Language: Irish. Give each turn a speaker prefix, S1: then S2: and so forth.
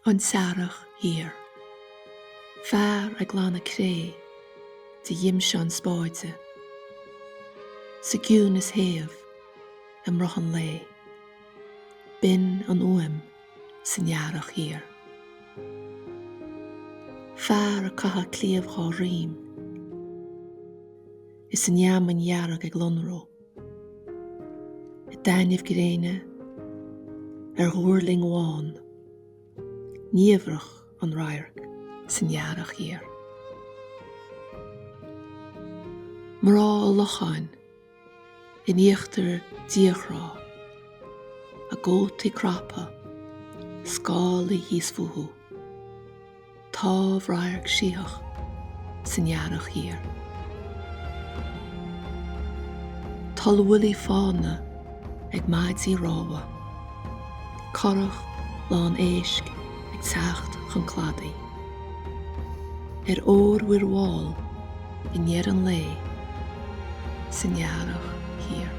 S1: An tSaoirach Thiar. Fear ag glána cré, de dhimseán spáide. Sa giún is thaobh, am rothan lé. Bin an uaim, sa ngearach Thiar. Fear a cathal clíomh chá rím. Is an neam an ngearach ag lonró. I dainmh gréine, ghuairling mháin. Níomhrach an reabharc, sa ngearach Thiar. Mrá a locháin, in íochtar díochrá, a gótaí crappa, scálaí híos futhú. Tábh reabharc síoch, sa ngearach Thiar. Talmhuilí fána ag maidí ráha. Corrach lán éisc ag teacht chun cladaí. Ór bhuir bháil in dhear an lé, sa ngearach Thiar.